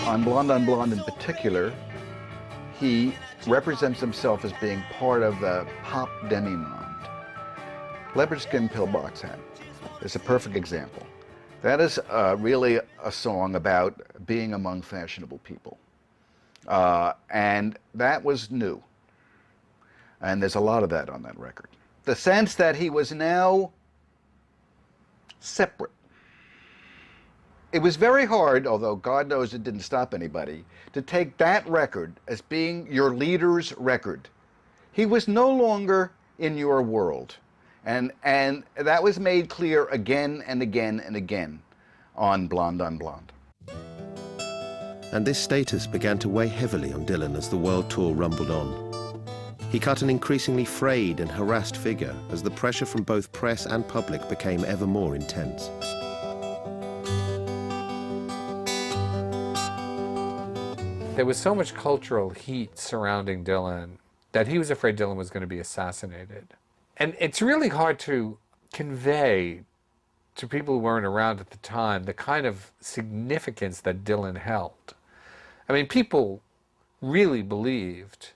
On Blonde in particular, he represents himself as being part of the pop demi-monde. Leopard Skin Pillbox Hat is a perfect example. That is really a song about being among fashionable people. And that was new. And there's a lot of that on that record. The sense that he was now separate. It was very hard, although God knows it didn't stop anybody, to take that record as being your leader's record. He was no longer in your world. And that was made clear again and again and again on Blonde on Blonde. And this status began to weigh heavily on Dylan as the world tour rumbled on. He cut an increasingly frayed and harassed figure as the pressure from both press and public became ever more intense. There was so much cultural heat surrounding Dylan that he was afraid Dylan was going to be assassinated. And it's really hard to convey to people who weren't around at the time the kind of significance that Dylan held. I mean, people really believed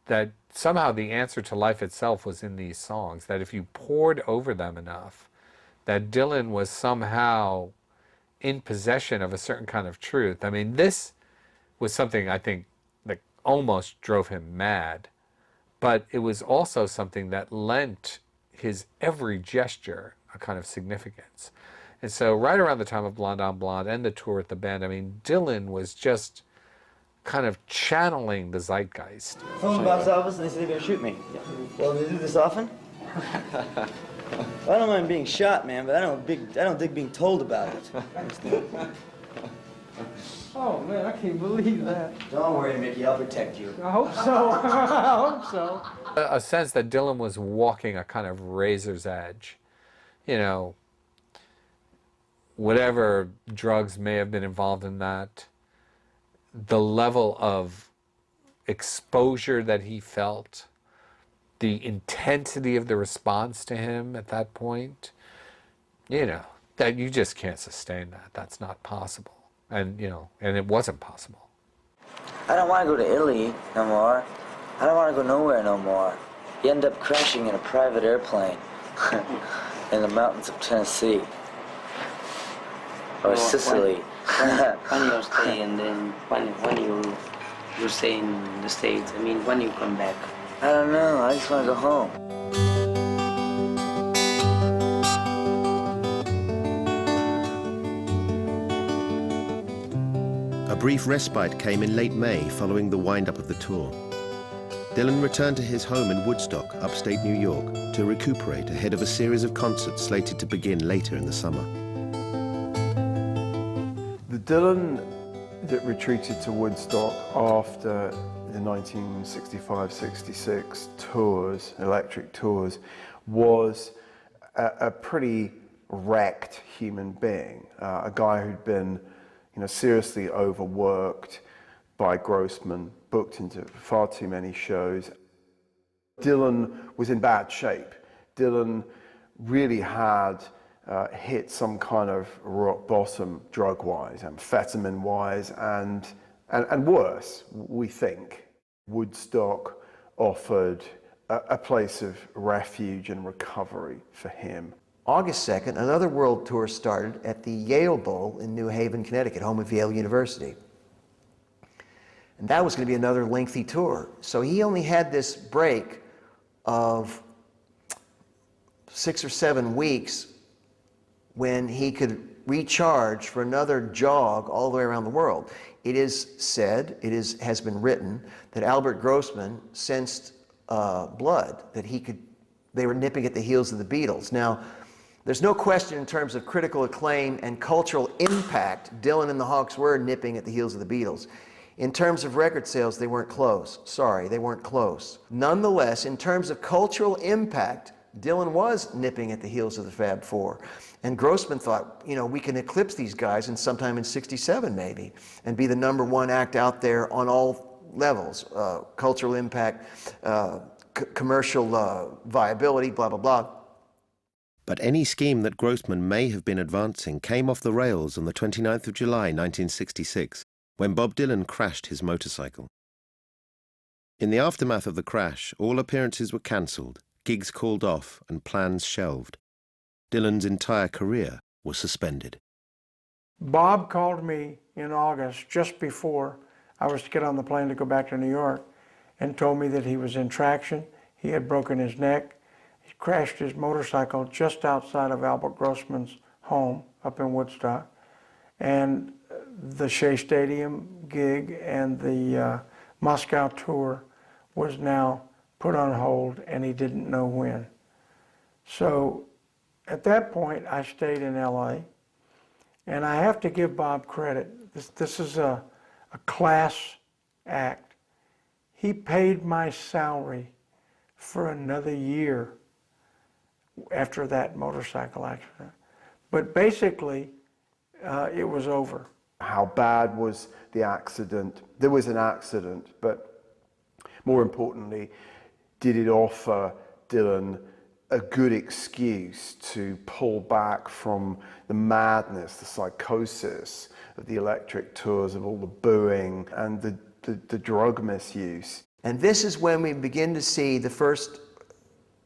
that somehow the answer to life itself was in these songs, that if you pored over them enough, that Dylan was somehow in possession of a certain kind of truth. I mean, this was something I think that almost drove him mad, but it was also something that lent his every gesture a kind of significance. And so right around the time of Blonde on Blonde and the tour with the band, I mean, Dylan was just kind of channeling the zeitgeist. Phone box office and they said they're gonna shoot me. Well, do they do this often? I don't mind being shot, man, but I don't dig being told about it. Oh, man, I can't believe that. Don't worry, Mickey, I'll protect you. I hope so. I hope so. A sense that Dylan was walking a kind of razor's edge. You know, whatever drugs may have been involved in that, the level of exposure that he felt, the intensity of the response to him at that point, you know, that you just can't sustain that. That's not possible. And, you know, and it wasn't possible. I don't want to go to Italy no more. I don't want to go nowhere no more. You end up crashing in a private airplane in the mountains of Tennessee. Or Sicily. When you stay and then when you stay in the States, I mean, when you come back? I don't know, I just want to go home. A brief respite came in late May following the wind-up of the tour. Dylan returned to his home in Woodstock, upstate New York, to recuperate ahead of a series of concerts slated to begin later in the summer. The Dylan that retreated to Woodstock after the 1965-66 tours, electric tours, was a pretty wrecked human being, a guy who'd been, you know, seriously overworked by Grossman, booked into far too many shows. Dylan was in bad shape. Dylan really had hit some kind of rock bottom drug-wise, amphetamine-wise, and worse, we think. Woodstock offered a place of refuge and recovery for him. August 2nd, another world tour started at the Yale Bowl in New Haven, Connecticut, home of Yale University. And that was going to be another lengthy tour. So he only had this break of 6 or 7 weeks when he could recharge for another jog all the way around the world. It is said, has been written, that Albert Grossman sensed blood, that they were nipping at the heels of the Beatles. Now, there's no question in terms of critical acclaim and cultural impact, Dylan and the Hawks were nipping at the heels of the Beatles. In terms of record sales, they weren't close. Sorry, they weren't close. Nonetheless, in terms of cultural impact, Dylan was nipping at the heels of the Fab Four. And Grossman thought, you know, we can eclipse these guys in sometime in '67 maybe, and be the #1 act out there on all levels, cultural impact, commercial viability, blah, blah, blah. But any scheme that Grossman may have been advancing came off the rails on the 29th of July, 1966, when Bob Dylan crashed his motorcycle. In the aftermath of the crash, all appearances were cancelled, gigs called off, and plans shelved. Dylan's entire career was suspended. Bob called me in August, just before I was to get on the plane to go back to New York, and told me that he was in traction. He had broken his neck. He crashed his motorcycle just outside of Albert Grossman's home up in Woodstock. And the Shea Stadium gig and the Moscow tour was now put on hold, and he didn't know when. So at that point, I stayed in LA, and I have to give Bob credit. This is a class act. He paid my salary for another year after that motorcycle accident. But basically, it was over. How bad was the accident? There was an accident, but more importantly, did it offer Dylan a good excuse to pull back from the madness, the psychosis of the electric tours, of all the booing and the drug misuse? And this is when we begin to see the first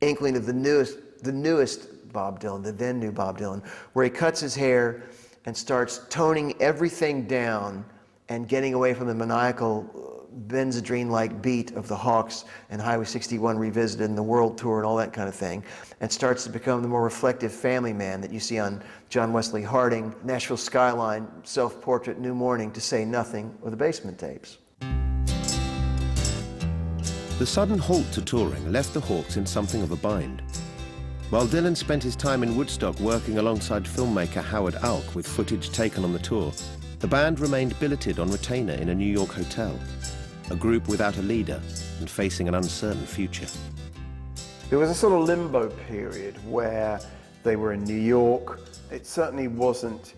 inkling of the newest Bob Dylan, the then new Bob Dylan, where he cuts his hair and starts toning everything down and getting away from the maniacal Benzedrine-like beat of the Hawks and Highway 61 Revisited and the World Tour and all that kind of thing, and starts to become the more reflective family man that you see on John Wesley Harding, Nashville Skyline, Self-Portrait, New Morning, to say nothing of the Basement Tapes. The sudden halt to touring left the Hawks in something of a bind. While Dylan spent his time in Woodstock working alongside filmmaker Howard Alk with footage taken on the tour, the band remained billeted on retainer in a New York hotel, a group without a leader and facing an uncertain future. There was a sort of limbo period where they were in New York. It certainly wasn't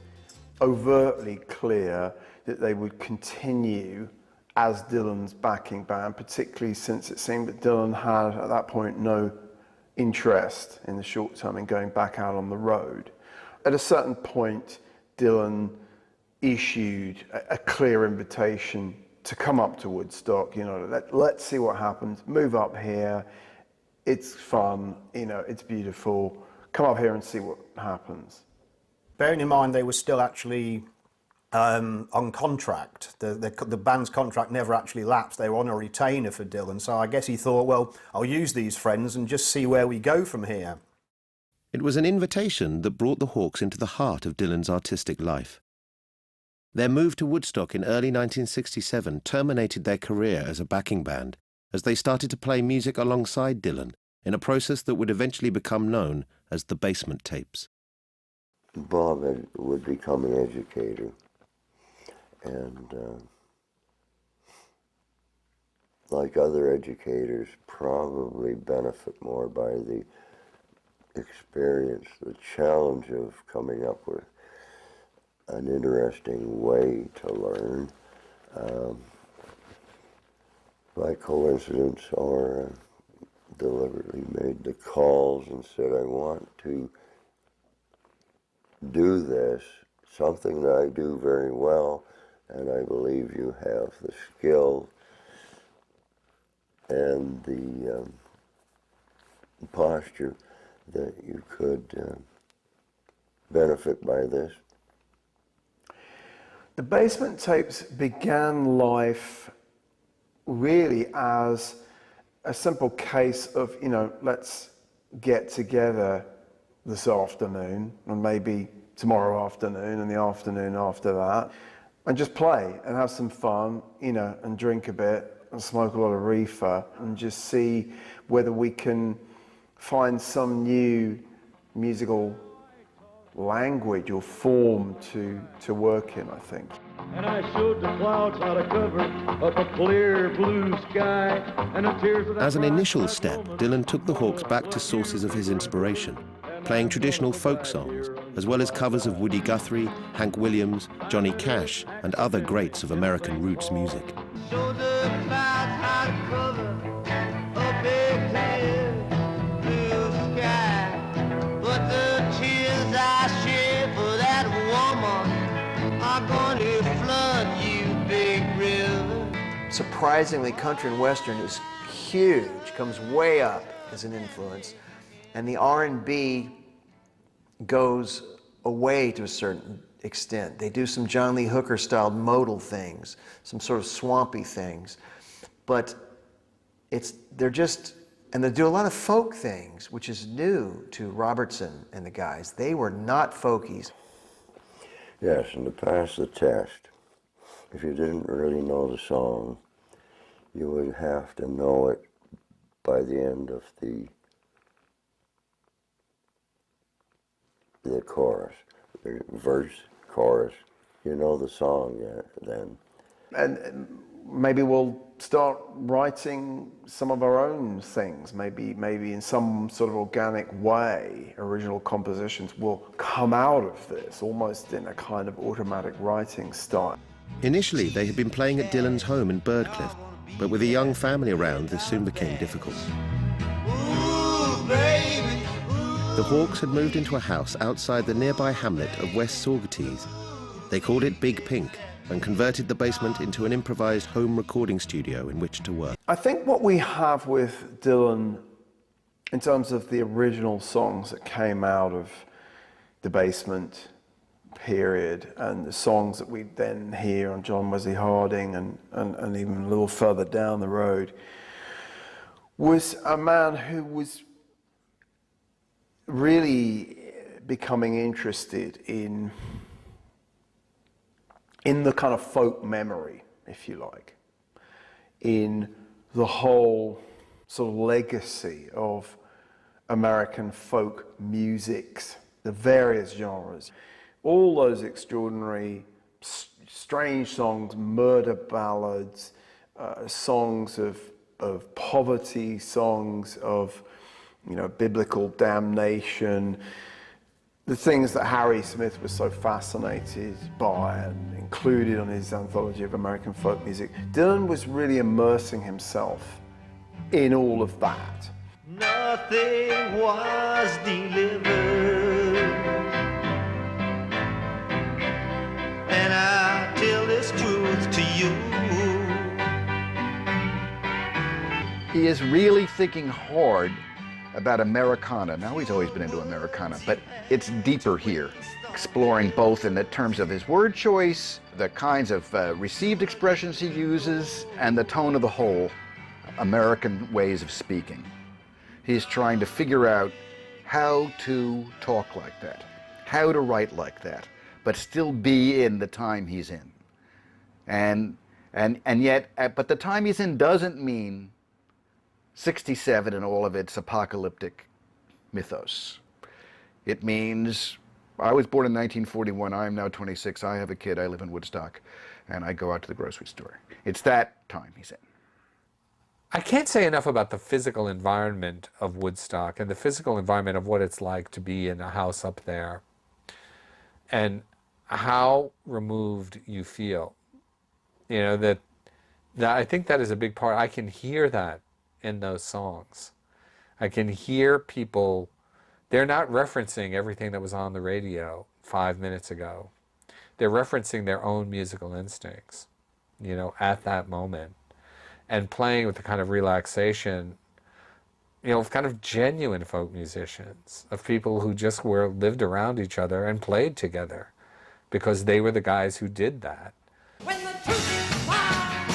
overtly clear that they would continue as Dylan's backing band, particularly since it seemed that Dylan had, at that point, no interest in the short term in going back out on the road. At a certain point, Dylan issued a clear invitation to come up to Woodstock. You know, let's see what happens. Move up here. It's fun. You know, it's beautiful. Come up here and see what happens. Bearing in mind they were still actually on contract. The band's contract never actually lapsed. They were on a retainer for Dylan. So I guess he thought, well, I'll use these friends and just see where we go from here. It was an invitation that brought the Hawks into the heart of Dylan's artistic life. Their move to Woodstock in early 1967 terminated their career as a backing band as they started to play music alongside Dylan in a process that would eventually become known as the Basement Tapes. Bob would become an educator, and like other educators, probably benefit more by the experience, the challenge of coming up with an interesting way to learn. By coincidence or deliberately made the calls and said, I want to do this, something that I do very well, and I believe you have the skill and the posture that you could benefit by this. The Basement Tapes began life really as a simple case of, you know, let's get together this afternoon and maybe tomorrow afternoon and the afternoon after that and just play and have some fun, you know, and drink a bit and smoke a lot of reefer and just see whether we can find some new musical language or form to work in, I think. And I showed the clouds how to cover up a clear blue sky and the tears that As an initial step, Dylan took the Hawks back to sources of his inspiration, playing traditional folk songs, as well as covers of Woody Guthrie, Hank Williams, Johnny Cash, and other greats of American roots music. showed the clouds how to cover a big clear blue sky. But the tears I shed for that woman are going to flood you, baby. surprisingly, country and western is huge, comes way up as an influence, and the R&B goes away to a certain extent. They do some John Lee Hooker style modal things, some sort of swampy things, but they're just, and they do a lot of folk things, which is new to Robertson and the guys. They were not folkies. Yes, and to pass the test, if you didn't really know the song, you would have to know it by the end of the chorus, the verse, chorus. You know the song then. And maybe we'll start writing some of our own things. Maybe in some sort of organic way, original compositions will come out of this, almost in a kind of automatic writing style. Initially, they had been playing at Dylan's home in Birdcliff, but with a young family around, this soon became difficult. The Hawks had moved into a house outside the nearby hamlet of West Saugerties. They called it Big Pink and converted the basement into an improvised home recording studio in which to work. I think what we have with Dylan, in terms of the original songs that came out of the basement period and the songs that we then hear on John Wesley Harding and even a little further down the road, was a man who was really becoming interested in the kind of folk memory, if you like, in the whole sort of legacy of American folk musics, the various genres, all those extraordinary, strange songs, murder ballads, songs of poverty, songs of, biblical damnation, the things that Harry Smith was so fascinated by and included on his anthology of American folk music. Dylan was really immersing himself in all of that. Nothing was delivered, and I tell this truth to you. He is really thinking hard about Americana. Now, he's always been into Americana, but it's deeper here, exploring both in the terms of his word choice, the kinds of received expressions he uses, and the tone of the whole American ways of speaking. He's trying to figure out how to talk like that, how to write like that, but still be in the time he's in. And yet, but the time he's in doesn't mean 67 and all of its apocalyptic mythos. It means, I was born in 1941, I am now 26, I have a kid, I live in Woodstock, and I go out to the grocery store. It's that time he's in. I can't say enough about the physical environment of Woodstock and the physical environment of what it's like to be in a house up there and how removed you feel. That I think that is a big part. I can hear that in those songs. I can hear people, they're not referencing everything that was on the radio 5 minutes ago. They're referencing their own musical instincts, at that moment, and playing with the kind of relaxation, of kind of genuine folk musicians, of people who just lived around each other and played together because they were the guys who did that. When the truth is found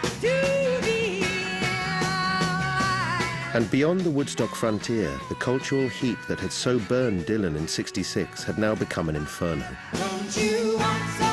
to be alive. And beyond the Woodstock frontier, the cultural heat that had so burned Dylan in '66 had now become an inferno. Don't you want some?